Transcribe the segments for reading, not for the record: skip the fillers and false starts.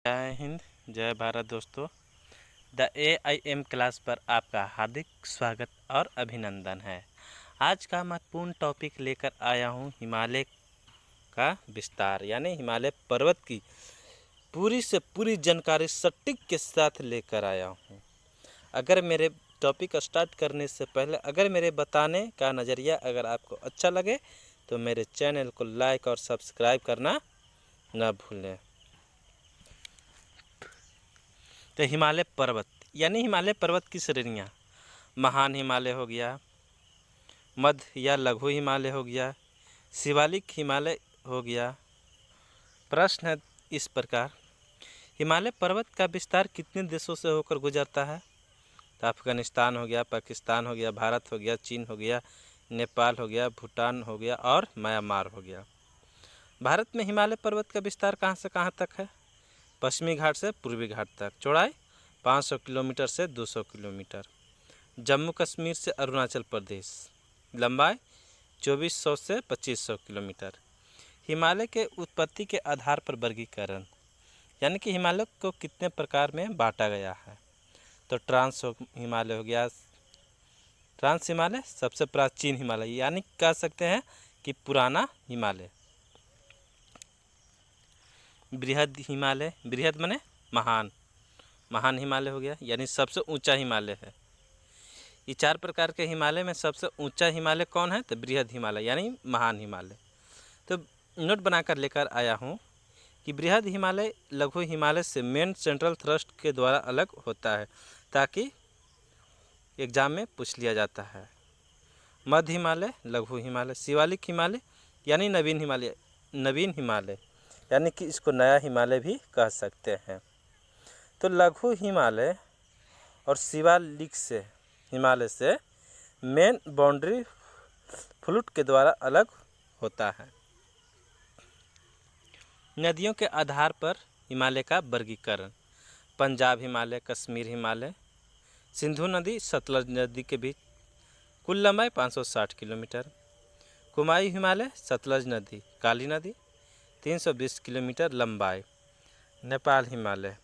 जय हिंद, जय भारत दोस्तों। द AIM क्लास पर आपका हार्दिक स्वागत और अभिनंदन है। आज का महत्वपूर्ण टॉपिक लेकर आया हूँ हिमालय का विस्तार यानी हिमालय पर्वत की पूरी से पूरी जानकारी सटीक के साथ लेकर आया हूँ। अगर मेरे टॉपिक स्टार्ट करने से पहले अगर मेरे बताने का नज़रिया अगर आपको अच्छा लगे तो मेरे चैनल को लाइक और सब्सक्राइब करना न भूलें। तो हिमालय पर्वत यानी हिमालय पर्वत की श्रेणियाँ महान हिमालय हो गया, मध्य या लघु हिमालय हो गया, शिवालिक हिमालय हो गया। प्रश्न है इस प्रकार, हिमालय पर्वत का विस्तार कितने देशों से होकर गुजरता है? तो अफगानिस्तान हो गया, पाकिस्तान हो गया, भारत हो गया, चीन हो गया, नेपाल हो गया, भूटान हो गया और म्यांमार हो गया। भारत में हिमालय पर्वत का विस्तार कहाँ से कहाँ तक है? पश्चिमी घाट से पूर्वी घाट तक। चौड़ाई 500 किलोमीटर से 200 किलोमीटर। जम्मू कश्मीर से अरुणाचल प्रदेश। लंबाई 2400 से 2500 किलोमीटर। हिमालय के उत्पत्ति के आधार पर वर्गीकरण यानी कि हिमालय को कितने प्रकार में बांटा गया है? तो ट्रांस हिमालय हो गया। ट्रांस हिमालय सबसे प्राचीन हिमालय यानी कह सकते हैं कि पुराना हिमालय। बृहद हिमालय, बृहद माने महान, महान हिमालय हो गया यानी सबसे ऊंचा हिमालय है। ये 4 प्रकार के हिमालय में सबसे ऊंचा हिमालय कौन है? तो बृहद हिमालय यानी महान हिमालय। तो नोट बनाकर लेकर आया हूँ कि बृहद हिमालय लघु हिमालय से मेन सेंट्रल थ्रस्ट के द्वारा अलग होता है ताकि एग्जाम में पूछ लिया जाता है। मध्य हिमालय, लघु हिमालय, शिवालिक हिमालय यानी नवीन हिमालय, नवीन हिमालय यानी कि इसको नया हिमालय भी कह सकते हैं। तो लघु हिमालय और शिवालिक से हिमालय से मेन बाउंड्री फ्लूट के द्वारा अलग होता है। नदियों के आधार पर हिमालय का वर्गीकरण, पंजाब हिमालय, कश्मीर हिमालय, सिंधु नदी सतलज नदी के बीच, कुल लंबाई 560 किलोमीटर। कुमायूं हिमालय, सतलज नदी, काली नदी 320 किलोमीटर लंबाई। नेपाल हिमालय,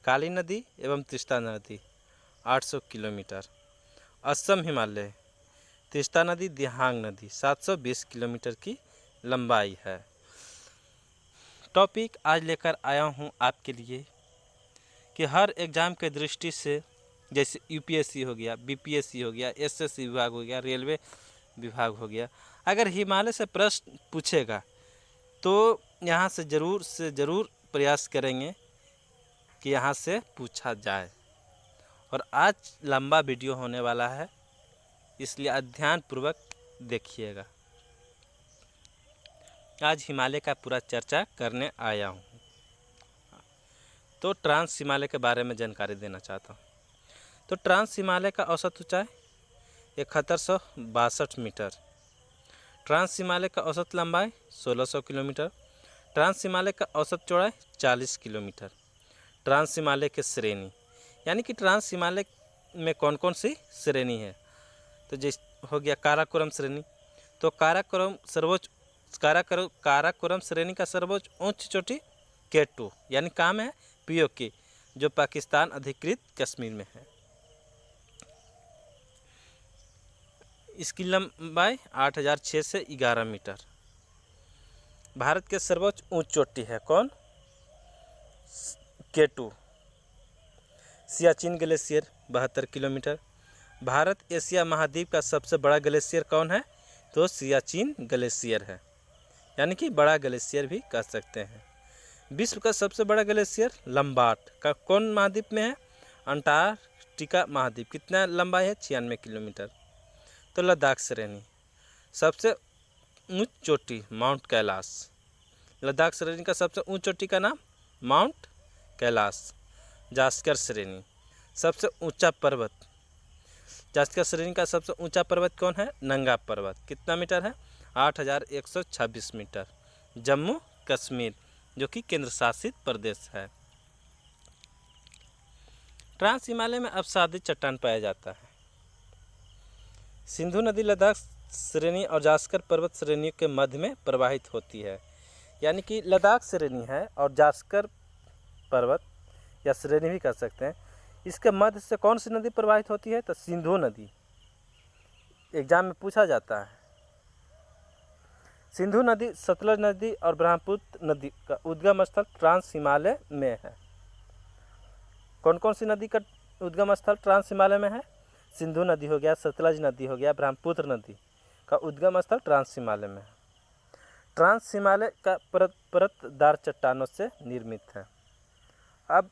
काली नदी एवं तीस्ता नदी 800 किलोमीटर। असम हिमालय, तीस्ता नदी, दिहांग नदी 720 किलोमीटर की लंबाई है। टॉपिक आज लेकर आया हूँ आपके लिए कि हर एग्ज़ाम के दृष्टि से जैसे UPSC हो गया, BPSC हो गया, SSC विभाग हो गया, रेलवे विभाग हो गया, अगर हिमालय से प्रश्न पूछेगा तो यहाँ से ज़रूर प्रयास करेंगे कि यहाँ से पूछा जाए। और आज लंबा वीडियो होने वाला है इसलिए ध्यानपूर्वक देखिएगा। आज हिमालय का पूरा चर्चा करने आया हूँ। तो ट्रांस हिमालय के बारे में जानकारी देना चाहता हूँ। तो ट्रांस हिमालय का औसत ऊंचाई 7162 मीटर। ट्रांस हिमालय का औसत लंबाई 1600 किलोमीटर। ट्रांस हिमालय का औसत चौड़ाई 40 किलोमीटर। ट्रांस हिमालय के श्रेणी यानी कि ट्रांस हिमालय में कौन कौन सी श्रेणी है? तो जैसे हो गया काराकोरम श्रेणी। तो काराकोरम श्रेणी का सर्वोच्च उच्च चोटी K2 यानी काम है POK जो पाकिस्तान अधिकृत कश्मीर में है। इसकी लंबाई 8006 से 11 मीटर। भारत के सर्वोच्च ऊंच चोटी है कौन? K2। Siachen glacier 72 kilometre. Bharat Asia महाद्वीप का सबसे बड़ा ग्लेशियर कौन है? तो सियाचिन ग्लेशियर है यानी कि बड़ा ग्लेशियर भी कह सकते हैं। विश्व का सबसे बड़ा ग्लेशियर लंबाट का कौन महाद्वीप में है? अंटार्कटिका महाद्वीप। कितना लंबाई है? 96 किलोमीटर। तो लद्दाख श्रेणी सबसे ऊंच चोटी माउंट कैलाश। लद्दाख श्रेणी का सबसे ऊंच चोटी का नाम माउंट कैलाश। जास्कर श्रेणी सबसे ऊंचा पर्वत। जास्कर श्रेणी का सबसे ऊंचा पर्वत कौन है? नंगा पर्वत। कितना मीटर है? 8126 मीटर। जम्मू कश्मीर जो कि केंद्र शासित प्रदेश है। ट्रांस हिमालय में अपसादित चट्टान पाया जाता है। सिंधु नदी लद्दाख श्रेणी और जास्कर पर्वत श्रेणियों के मध्य में प्रवाहित होती है यानी कि लद्दाख श्रेणी है और जास्कर पर्वत या श्रेणी भी कह सकते हैं, इसके मध्य से कौन सी नदी प्रवाहित होती है? तो सिंधु नदी। एग्जाम में पूछा जाता है। सिंधु नदी, सतलज नदी और ब्रह्मपुत्र नदी का उद्गम स्थल ट्रांस हिमालय में है। कौन कौन सी नदी का उद्गम स्थल ट्रांस हिमालय में है? सिंधु नदी हो गया, सतलज नदी हो गया, ब्रह्मपुत्र नदी का उद्गम स्थल ट्रांस हिमालय में है। ट्रांस हिमालय का परतदार चट्टानों से निर्मित है। अब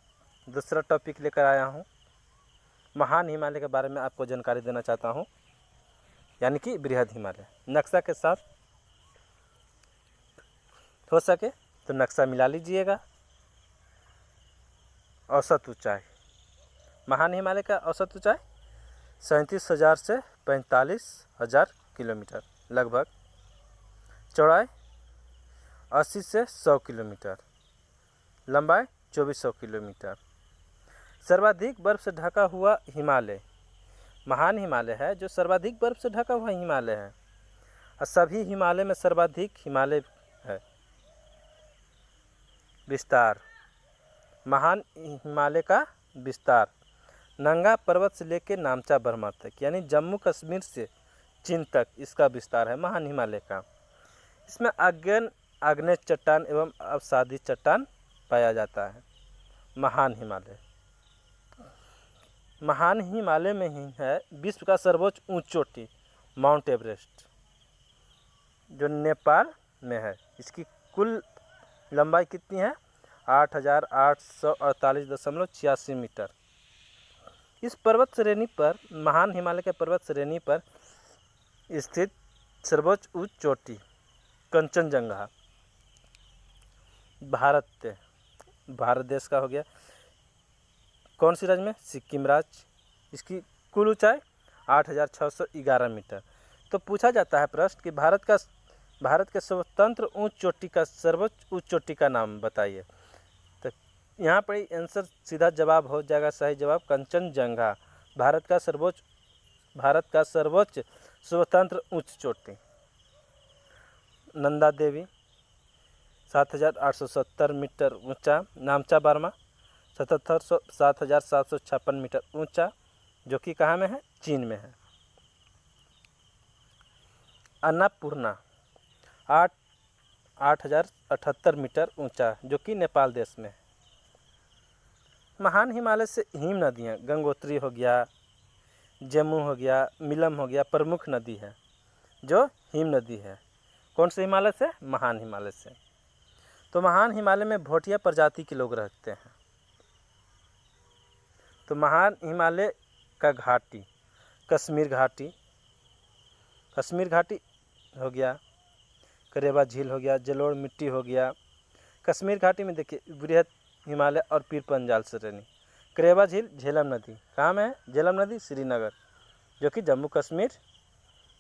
दूसरा टॉपिक लेकर आया हूँ, महान हिमालय के बारे में आपको जानकारी देना चाहता हूँ, यानी कि बृहद हिमालय। नक्शा के साथ हो सके तो नक्शा मिला लीजिएगा। औसत ऊंचाई, महान हिमालय का औसत ऊंचाई 37,000 से 45,000 किलोमीटर लगभग। चौड़ाई 80 से 100 किलोमीटर, लंबाई 2400 किलोमीटर। सर्वाधिक बर्फ से ढका हुआ हिमालय महान हिमालय है, जो सर्वाधिक बर्फ से ढका हुआ हिमालय है, और सभी हिमालय में सर्वाधिक हिमालय है। विस्तार, महान हिमालय का विस्तार नंगा पर्वत से लेकर नामचा बर्मा तक, यानी जम्मू कश्मीर से चीन तक इसका विस्तार है महान हिमालय का। इसमें आग्नेय चट्टान एवं अवसादी चट्टान पाया जाता है। महान हिमालय में ही है विश्व का सर्वोच्च ऊंच चोटी माउंट एवरेस्ट, जो नेपाल में है। इसकी कुल लंबाई कितनी है? 8,848.86 मीटर। इस पर्वत श्रेणी पर, महान हिमालय के पर्वत श्रेणी पर स्थित सर्वोच्च उच्च चोटी कंचनजंगा भारत देश का हो गया। कौन सी राज्य में? सिक्किम राज्य। इसकी कुल ऊंचाई 8,611 मीटर। तो पूछा जाता है प्रश्न कि भारत के स्वतंत्र उच्च चोटी का सर्वोच्च उच्च चोटी का नाम बताइए। तो यहाँ पर आंसर सीधा जवाब हो जाएगा, सही जवाब कंचनजंगा, भारत का सर्वोच्च स्वतंत्र उच्च चोटी। नंदा देवी 7,870 मीटर ऊंचा, नामचा बर्मा 7,756 मीटर ऊंचा, जो कि कहाँ में है? चीन में है। अन्नपूर्णा 8,078 मीटर ऊंचा, जो कि नेपाल देश में है। महान हिमालय से हिम नदियाँ गंगोत्री हो गया, जम्मू हो गया, मिलम हो गया, प्रमुख नदी है जो हिम नदी है। कौन से हिमालय से? महान हिमालय से। तो महान हिमालय में भोटिया प्रजाति के लोग रहते हैं। तो महान हिमालय का घाटी कश्मीर घाटी हो गया, करेवा झील हो गया, जलोढ़ मिट्टी हो गया। कश्मीर घाटी में देखिए बृहद हिमालय और पीर पंजाल श्रेणी। करेवा झील झेलम नदी कहाँ में है? झेलम नदी श्रीनगर, जो कि जम्मू कश्मीर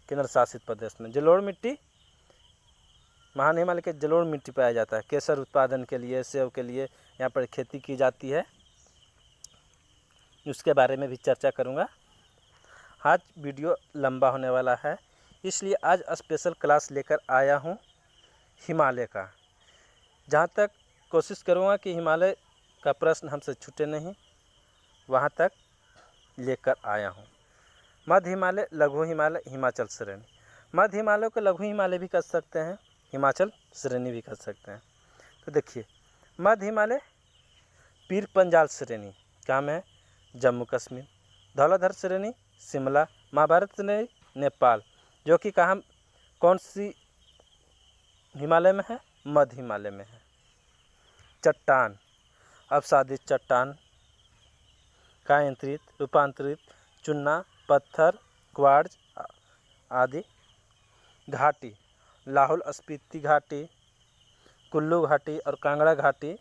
केंद्र शासित प्रदेश में। जलोढ़ मिट्टी, महान हिमालय के जलोढ़ मिट्टी पाया जाता है केसर उत्पादन के लिए, सेब के लिए यहाँ पर खेती की जाती है। उसके बारे में भी चर्चा करूँगा। आज वीडियो लंबा होने वाला है, इसलिए आज स्पेशल क्लास लेकर आया हूँ हिमालय का। जहाँ तक कोशिश करूँगा कि हिमालय का प्रश्न हमसे छूटे नहीं, वहाँ तक लेकर आया हूँ। मध्य हिमालय, लघु हिमालय, हिमाचल श्रेणी। मध्य हिमालय को लघु हिमालय भी कह सकते हैं, हिमाचल श्रेणी भी कह सकते हैं। तो देखिए मध्य हिमालय पीर पंजाल श्रेणी कहाँ में है? जम्मू कश्मीर। धौलाधर श्रेणी शिमला। महाभारत श्रेणी नेपाल, जो कि कहाँ, कौन सी हिमालय में है? मध्य हिमालय में है। चट्टान, अवसादित चट्टान, कायांतरित, रूपांतरित, चूना, पत्थर, क्वार्ट्ज आदि। घाटी, लाहौल स्पीति घाटी, कुल्लू घाटी और कांगड़ा घाटी।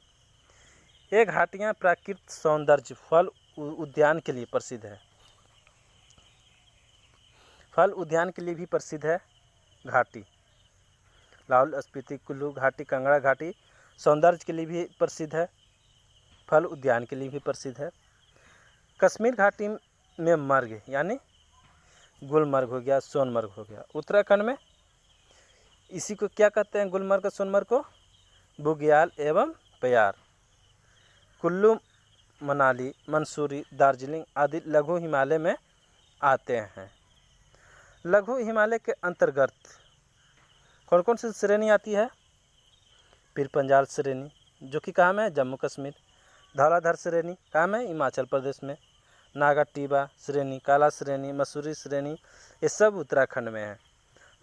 ये घाटियाँ प्राकृतिक सौंदर्य, फल उद्यान के लिए प्रसिद्ध है। फल उद्यान के लिए भी प्रसिद्ध है घाटी। लाहौल स्पीति, कुल्लू घाटी, कांगड़ा घाटी सौंदर्य के लिए भी प्रसिद्ध है, फल उद्यान के लिए भी प्रसिद्ध है। कश्मीर घाटी में मर्ग, यानी गुलमर्ग हो गया, सोनमर्ग हो गया। उत्तराखंड में इसी को क्या कहते हैं? गुलमर्ग और सोनमर्ग को बुग्याल एवं प्यार। कुल्लू मनाली, मंसूरी, दार्जिलिंग आदि लघु हिमालय में आते हैं। लघु हिमालय के अंतर्गत कौन कौन सी श्रेणी आती है? पीर पंजाल श्रेणी, जो कि कहाँ में है? जम्मू कश्मीर। धौलाधर श्रेणी कहाँ में? हिमाचल प्रदेश में। नागा टीबा श्रेणी, काला श्रेणी, मसूरी श्रेणी, ये सब उत्तराखंड में है।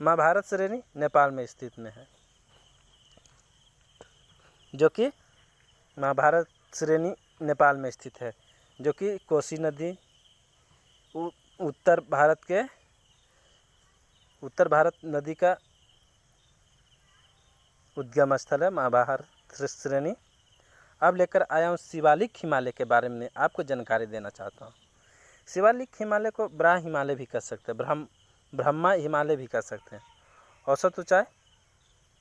महाभारत श्रेणी नेपाल में स्थित में है, जो कि महाभारत श्रेणी नेपाल में स्थित है, जो कि कोसी नदी उत्तर भारत नदी का उद्गम स्थल है महाभारत श्रेणी। अब लेकर आया हूँ शिवालिक हिमालय के बारे में आपको जानकारी देना चाहता हूँ। शिवालिक हिमालय को ब्रा हिमालय भी कह सकते हैं, ब्रह्मा हिमालय भी कह सकते हैं। औसत ऊंचाई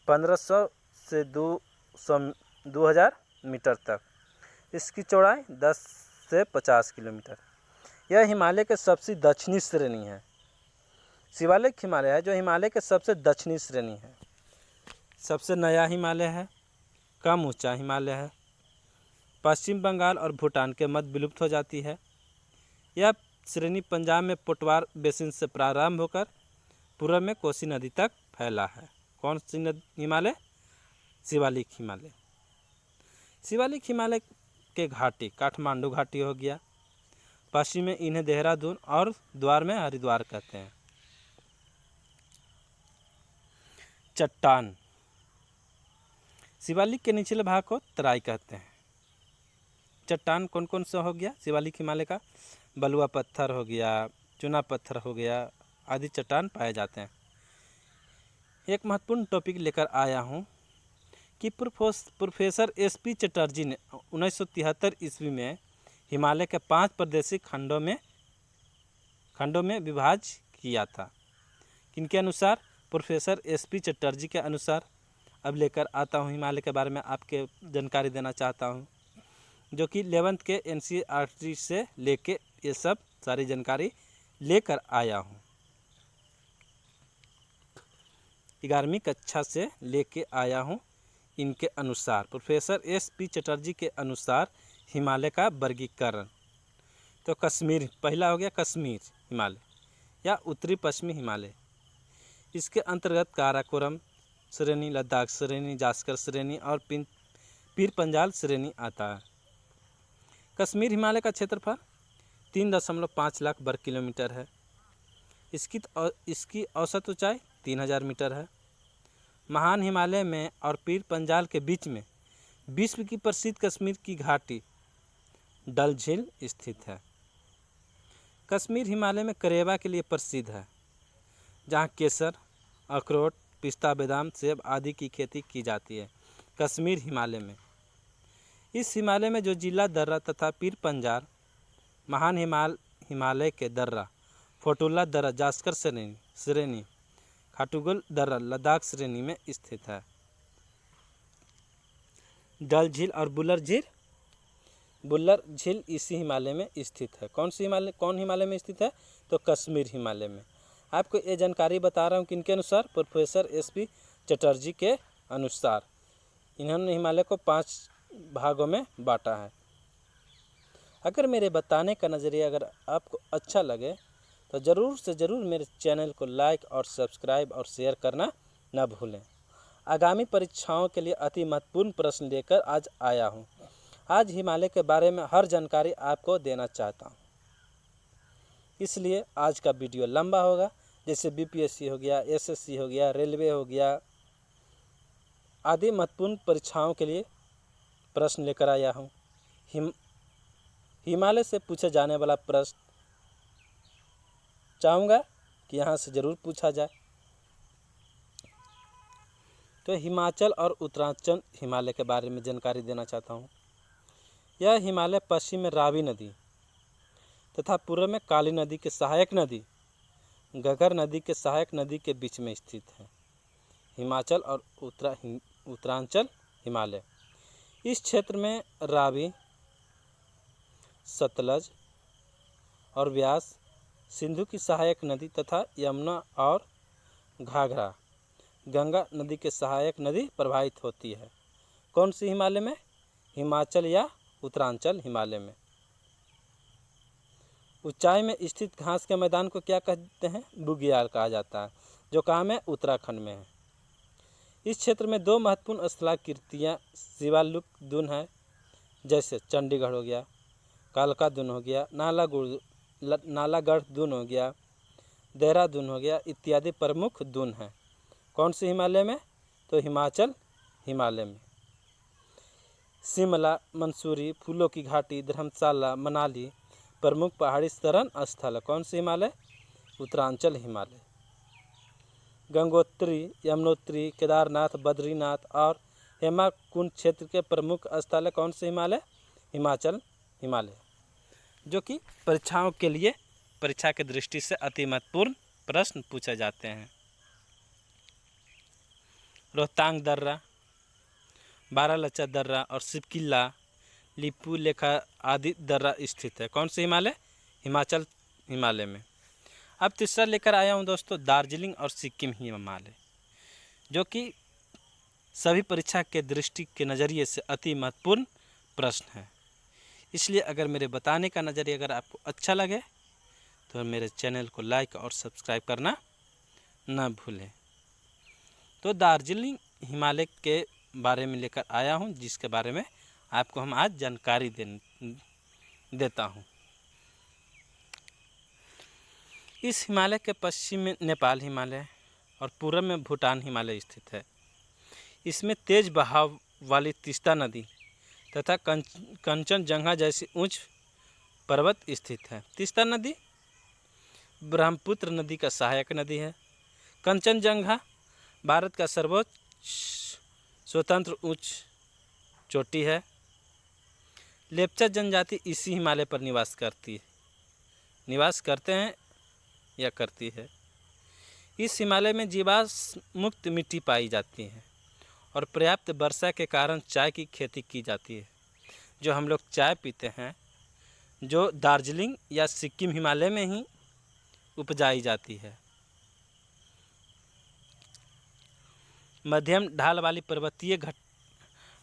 1500 से 2000 मीटर तक, इसकी चौड़ाई 10 से 50 किलोमीटर। यह हिमालय के सबसे दक्षिणी श्रेणी है। शिवालिक हिमालय है जो हिमालय के सबसे दक्षिणी श्रेणी है, सबसे नया हिमालय है, कम ऊंचा हिमालय है। पश्चिम बंगाल और भूटान के मध्य विलुप्त हो जाती है। यह श्रेणी पंजाब में पोटवार बेसिन से प्रारंभ होकर पूर्व में कोसी नदी तक फैला है। कौन सी हिमालय? शिवालिक हिमालय। शिवालिक हिमालय के घाटी काठमांडू घाटी हो गया, पश्चिम में इन्हें देहरादून और द्वार में हरिद्वार कहते हैं। चट्टान, शिवालिक के निचले भाग को तराई कहते हैं। चट्टान कौन कौन सा हो गया शिवालिक हिमालय का? बलुआ पत्थर हो गया, चूना पत्थर हो गया, आदि चट्टान पाए जाते हैं। एक महत्वपूर्ण टॉपिक लेकर आया हूँ कि प्रोफेसर SP चटर्जी ने 1973 ईस्वी में हिमालय के 5 प्रादेशिक खंडों में विभाजित किया था। किनके अनुसार? प्रोफेसर SP चटर्जी के अनुसार। अब लेकर आता हूँ हिमालय के बारे में आपके जानकारी देना चाहता हूँ, जो कि 11th के NCERT से लेके ये सब सारी जानकारी लेकर आया हूँ। 11वीं कक्षा से लेके आया हूँ। इनके अनुसार प्रोफेसर SP चटर्जी के अनुसार हिमालय का वर्गीकरण, तो कश्मीर पहला हो गया, कश्मीर हिमालय या उत्तरी पश्चिमी हिमालय। इसके अंतर्गत काराकोरम श्रेणी, लद्दाख श्रेणी, जास्कर श्रेणी और पीर पंजाल श्रेणी आता है। कश्मीर हिमालय का क्षेत्रफल 3.5 लाख वर्ग किलोमीटर है। इसकी औसत ऊंचाई 3000 मीटर है। महान हिमालय में और पीर पंजाल के बीच में विश्व की प्रसिद्ध कश्मीर की घाटी डल झील स्थित है। कश्मीर हिमालय में करेवा के लिए प्रसिद्ध है, जहाँ केसर, अखरोट, पिस्ता, बादाम, सेब आदि की खेती की जाती है। कश्मीर हिमालय में इस हिमालय में जो जिला दर्रा तथा पीर पंजाल, महान हिमालय के दर्रा, फोटुल्ला दर्रा जास्कर श्रेणी, खाटूगल दर्रा लद्दाख श्रेणी में स्थित है। डल झील और बुल्लर झील इसी हिमालय में स्थित है। कौन हिमालय में स्थित है? तो कश्मीर हिमालय में। आपको ये जानकारी बता रहा हूँ किनके अनुसार? प्रोफेसर SP चटर्जी के अनुसार। इन्होंने हिमालय को 5 भागों में बांटा है। अगर मेरे बताने का नज़रिया अगर आपको अच्छा लगे तो ज़रूर से ज़रूर मेरे चैनल को लाइक और सब्सक्राइब और शेयर करना न भूलें। आगामी परीक्षाओं के लिए अति महत्वपूर्ण प्रश्न लेकर आज आया हूँ। आज हिमालय के बारे में हर जानकारी आपको देना चाहता हूँ, इसलिए आज का वीडियो लंबा होगा। जैसे BPSC हो गया, SSC हो गया, रेलवे हो गया, आदि महत्वपूर्ण परीक्षाओं के लिए प्रश्न लेकर आया हूँ। हिमालय से पूछे जाने वाला प्रश्न चाहूँगा कि यहाँ से ज़रूर पूछा जाए। तो हिमाचल और उत्तरांचल हिमालय के बारे में जानकारी देना चाहता हूँ। यह हिमालय पश्चिम में रावी नदी तथा पूर्व में काली नदी के सहायक नदी घग्गर नदी के सहायक नदी के बीच में स्थित है। हिमाचल और उत्तरांचल हिमालय इस क्षेत्र में रावी, सतलज और व्यास, सिंधु की सहायक नदी तथा यमुना और घाघरा गंगा नदी के सहायक नदी प्रवाहित होती है। कौन सी हिमालय में? हिमाचल या उत्तरांचल हिमालय में। ऊंचाई में स्थित घास के मैदान को क्या कहते हैं? बुग्याल कहा जाता है, जो कहाँ में? उत्तराखंड में है। इस क्षेत्र में दो महत्वपूर्ण स्थलाकृतियाँ शिवालिक दून है, जैसे चंडीगढ़ हो गया, कालका दून हो गया, नालागढ़ दून हो गया, देहरादून हो गया इत्यादि प्रमुख दून हैं। कौन से हिमालय में? तो हिमाचल हिमालय में। शिमला, मंसूरी, फूलों की घाटी, धर्मशाला, मनाली प्रमुख पहाड़ी शरण स्थल है। कौन से हिमालय? उत्तरांचल हिमालय। गंगोत्री, यमुनोत्री, केदारनाथ, बद्रीनाथ और हेमाकुंड क्षेत्र के प्रमुख स्थल है। कौन से हिमालय? हिमाचल हिमालय। जो कि परीक्षाओं के लिए, परीक्षा की दृष्टि से अति महत्वपूर्ण प्रश्न पूछे जाते हैं। रोहतांग दर्रा, बारालाचा दर्रा और शिवकिला, लिपुलेखा आदि दर्रा स्थित है। कौन से हिमालय? हिमाचल हिमालय में। अब तीसरा लेकर आया हूँ दोस्तों, दार्जिलिंग और सिक्किम हिमालय, जो कि सभी परीक्षा के दृष्टि के नज़रिए से अति महत्वपूर्ण प्रश्न है। इसलिए अगर मेरे बताने का नज़रिया अगर आपको अच्छा लगे तो मेरे चैनल को लाइक और सब्सक्राइब करना न भूलें। तो दार्जिलिंग हिमालय के बारे में लेकर आया हूँ, जिसके बारे में आपको हम आज जानकारी देता हूँ। इस हिमालय के पश्चिम में नेपाल हिमालय और पूर्व में भूटान हिमालय स्थित है। इसमें तेज बहाव वाली तीस्ता नदी तथा कंचनजंगा जैसी उच्च पर्वत स्थित है। तीस्ता नदी ब्रह्मपुत्र नदी का सहायक नदी है। कंचनजंगा भारत का सर्वोच्च स्वतंत्र उच्च चोटी है। लेप्चा जनजाति इसी हिमालय पर निवास करते हैं या करती है। इस हिमालय में जीवाश्म मुक्त मिट्टी पाई जाती है और पर्याप्त वर्षा के कारण चाय की खेती की जाती है। जो हम लोग चाय पीते हैं, जो दार्जिलिंग या सिक्किम हिमालय में ही उपजाई जाती है। मध्यम ढाल वाली पर्वतीय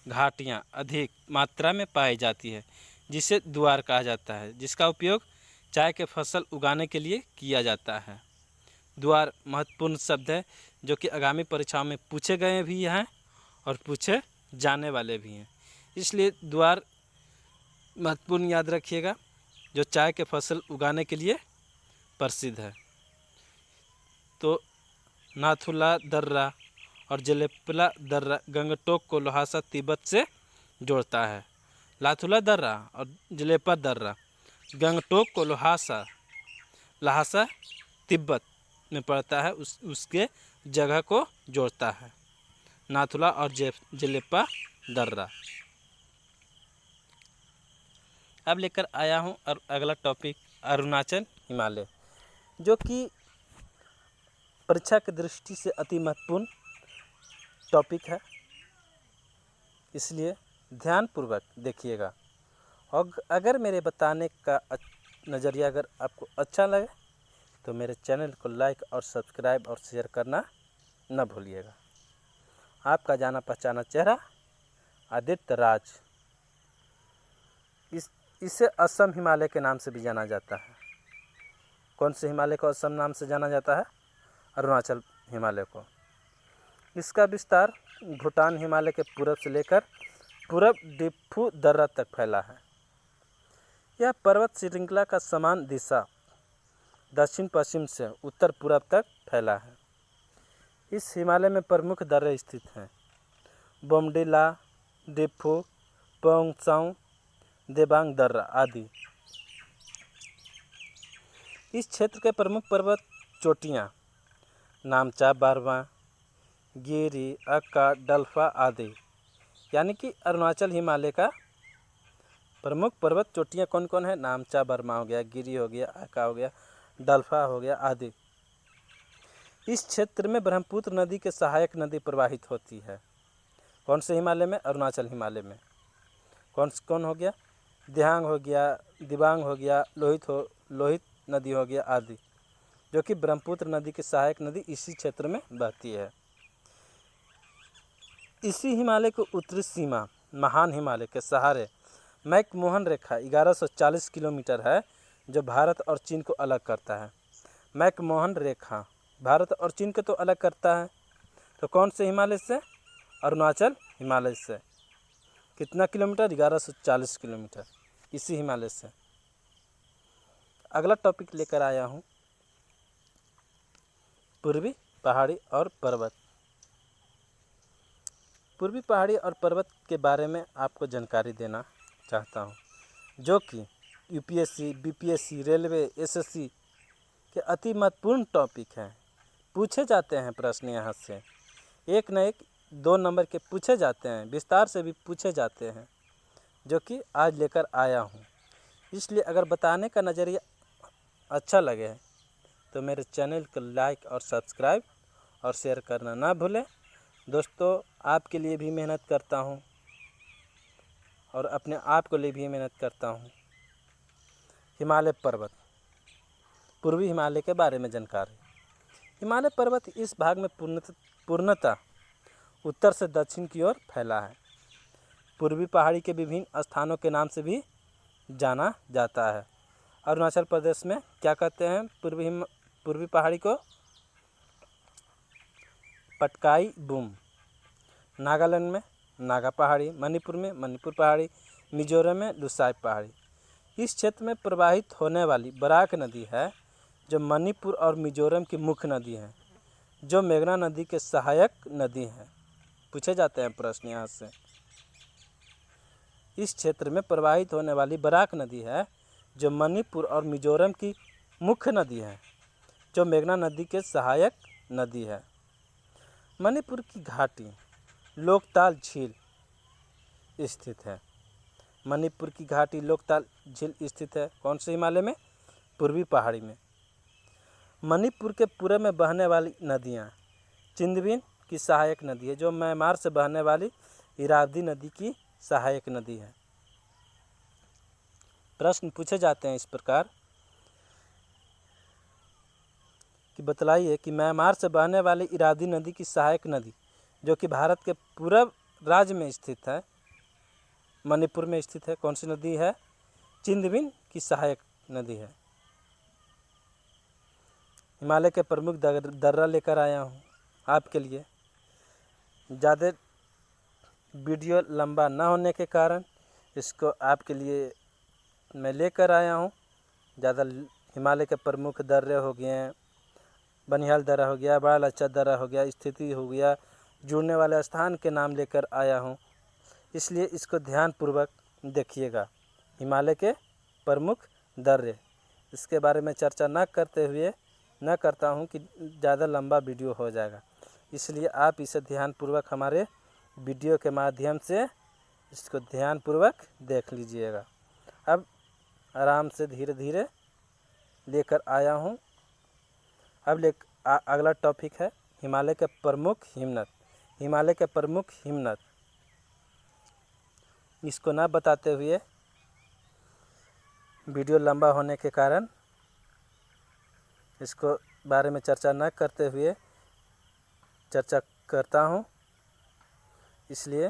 घाटियाँ अधिक मात्रा में पाई जाती है, जिसे द्वार कहा जाता है, जिसका उपयोग चाय के फसल उगाने के लिए किया जाता है। द्वार महत्वपूर्ण शब्द है, जो कि आगामी परीक्षाओं में पूछे गए भी हैं और पूछे जाने वाले भी हैं। इसलिए द्वार महत्वपूर्ण याद रखिएगा, जो चाय के फसल उगाने के लिए प्रसिद्ध है। तो नाथुला दर्रा और जलेपला दर्रा गंगटोक को ल्हासा तिब्बत से जोड़ता है। नाथुला दर्रा और जलेपा दर्रा गंगटोक को ल्हासा तिब्बत में पड़ता है, उसके जगह को जोड़ता है। नाथुला और जलेपा दर्रा। अब लेकर आया हूँ और अगला टॉपिक अरुणाचल हिमालय, जो कि परीक्षा की दृष्टि से अति महत्वपूर्ण टॉपिक है। इसलिए ध्यानपूर्वक देखिएगा और अगर मेरे बताने का नज़रिया अगर आपको अच्छा लगे तो मेरे चैनल को लाइक और सब्सक्राइब और शेयर करना न भूलिएगा। आपका जाना पहचाना चेहरा आदित्य राज। इसे असम हिमालय के नाम से भी जाना जाता है। कौन से हिमालय को असम नाम से जाना जाता है? अरुणाचल हिमालय को। इसका विस्तार भूटान हिमालय के पूर्व से लेकर पूर्व डिफू दर्रा तक फैला है। यह पर्वत श्रृंखला का समान दिशा दक्षिण पश्चिम से उत्तर पूर्व तक फैला है। इस हिमालय में प्रमुख दर्रे स्थित हैं: बोमडिला, डिफू, पोंगसाऊ, देबांग दर्रा आदि। इस क्षेत्र के प्रमुख पर्वत चोटियाँ नामचा, बारवा, गिरी, अक्का, डल्फा आदि। यानी कि अरुणाचल हिमालय का प्रमुख पर्वत चोटियाँ कौन कौन है? नामचा, बर्मा हो गया, गिरी हो गया, अक्का हो गया, डल्फा हो गया आदि। इस क्षेत्र में ब्रह्मपुत्र नदी के सहायक नदी प्रवाहित होती है। कौन से हिमालय में? अरुणाचल हिमालय में। कौन हो गया? दिहांग हो गया, दिबांग हो गया, लोहित नदी हो गया आदि, जो कि ब्रह्मपुत्र नदी की सहायक नदी इसी क्षेत्र में बहती है। इसी हिमालय की उत्तरी सीमा महान हिमालय के सहारे मैकमोहन रेखा 1140 किलोमीटर है जो भारत और चीन को अलग करता है। मैकमोहन रेखा भारत और चीन को तो अलग करता है, तो कौन से हिमालय से? अरुणाचल हिमालय से। कितना किलोमीटर? 1140 किलोमीटर, इसी हिमालय से। अगला टॉपिक लेकर आया हूँ पूर्वी पहाड़ी और पर्वत। पूर्वी पहाड़ी और पर्वत के बारे में आपको जानकारी देना चाहता हूँ, जो कि यूपीएससी, बीपीएससी, रेलवे, एसएससी के अति महत्वपूर्ण टॉपिक हैं। पूछे जाते हैं प्रश्न यहाँ से, एक न एक 2 नंबर के पूछे जाते हैं, विस्तार से भी पूछे जाते हैं, जो कि आज लेकर आया हूँ। इसलिए अगर बताने का नज़रिया अच्छा लगे तो मेरे चैनल को लाइक और सब्सक्राइब और शेयर करना ना भूलें। दोस्तों, आपके लिए भी मेहनत करता हूँ और अपने आप को लिए भी मेहनत करता हूँ। हिमालय पर्वत, पूर्वी हिमालय के बारे में जानकारी। हिमालय पर्वत इस भाग में पूर्णतः उत्तर से दक्षिण की ओर फैला है। पूर्वी पहाड़ी के विभिन्न स्थानों के नाम से भी जाना जाता है। अरुणाचल प्रदेश में क्या कहते हैं? पूर्वी पहाड़ी को पटकाई बूम। नागालैंड में नागा पहाड़ी, मणिपुर में मणिपुर पहाड़ी, मिजोरम में लुसाई पहाड़ी। इस क्षेत्र में प्रवाहित होने वाली बराक नदी है, जो मणिपुर और मिजोरम की मुख्य नदी है, जो मेघना नदी के सहायक नदी है। पूछे जाते हैं प्रश्न यहाँ से। इस क्षेत्र में प्रवाहित होने वाली बराक नदी है, जो मणिपुर और मिजोरम की मुख्य नदी है, जो मेघना नदी के सहायक नदी है। मणिपुर की घाटी लोकताल झील स्थित है। मणिपुर की घाटी लोकताल झील स्थित है कौन से हिमालय में? पूर्वी पहाड़ी में। मणिपुर के पूर्व में बहने वाली नदियाँ चिंदबिन की सहायक नदी है, जो म्यांमार से बहने वाली इरावदी नदी की सहायक नदी है। प्रश्न पूछे जाते हैं इस प्रकार कि बतलाइए कि म्यांमार से बहने वाली इरावदी नदी की सहायक नदी, जो कि भारत के पूर्व राज्य में स्थित है, मणिपुर में स्थित है, कौन सी नदी है? चिंदबिन की सहायक नदी है। हिमालय के प्रमुख दर्रा लेकर आया हूँ आपके लिए। ज़्यादा वीडियो लंबा ना होने के कारण इसको आपके लिए मैं लेकर आया हूँ। ज़्यादा हिमालय के प्रमुख दर्रे हो गए हैं, बनिहाल दर्रा हो गया, बड़ा लच्छा दर्रा हो गया, स्थिति हो गया, जुड़ने वाले स्थान के नाम लेकर आया हूँ, इसलिए इसको ध्यानपूर्वक देखिएगा। हिमालय के प्रमुख दर्रे, इसके बारे में चर्चा न करते हुए न करता हूँ कि ज़्यादा लंबा वीडियो हो जाएगा, इसलिए आप इसे ध्यानपूर्वक हमारे वीडियो के माध्यम से इसको ध्यानपूर्वक देख लीजिएगा। अब आराम से धीरे धीरे लेकर आया हूँ। अब अगला टॉपिक है हिमालय के प्रमुख हिमनद। हिमालय के प्रमुख हिमनद, इसको ना बताते हुए वीडियो लंबा होने के कारण इसको बारे में चर्चा न करते हुए चर्चा करता हूँ, इसलिए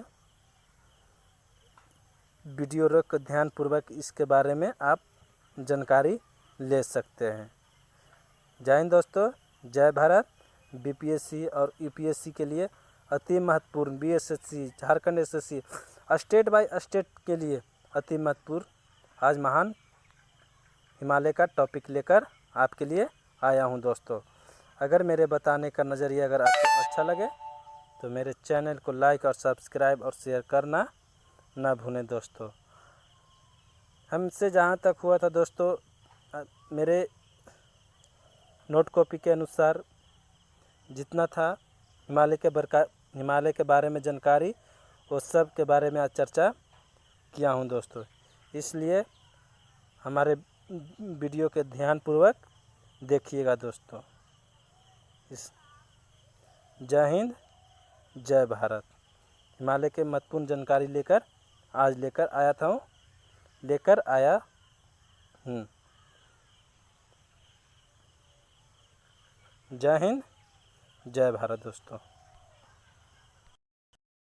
वीडियो रोक ध्यानपूर्वक इसके बारे में आप जानकारी ले सकते हैं। जय हिंद दोस्तों, जय भारत। बीपीएससी और यूपीएससी के लिए अति महत्वपूर्ण, BSSC, Jharkhand SSC, state by state के लिए अति महत्वपूर्ण आज महान हिमालय का टॉपिक लेकर आपके लिए आया हूं दोस्तों। अगर मेरे बताने का नज़रिया अगर आपको अच्छा लगे तो मेरे चैनल को लाइक और सब्सक्राइब और शेयर करना ना भूलें दोस्तों। हमसे जहां तक हुआ था दोस्तों, मेरे नोट कॉपी के अनुसार जितना था हिमालय के बारे में जानकारी, वो सब के बारे में आज चर्चा किया हूं दोस्तों। इसलिए हमारे वीडियो के ध्यानपूर्वक देखिएगा दोस्तों। जय हिंद, जय भारत। हिमालय के महत्वपूर्ण जानकारी लेकर आया हूँ। जय हिंद, जय भारत दोस्तों।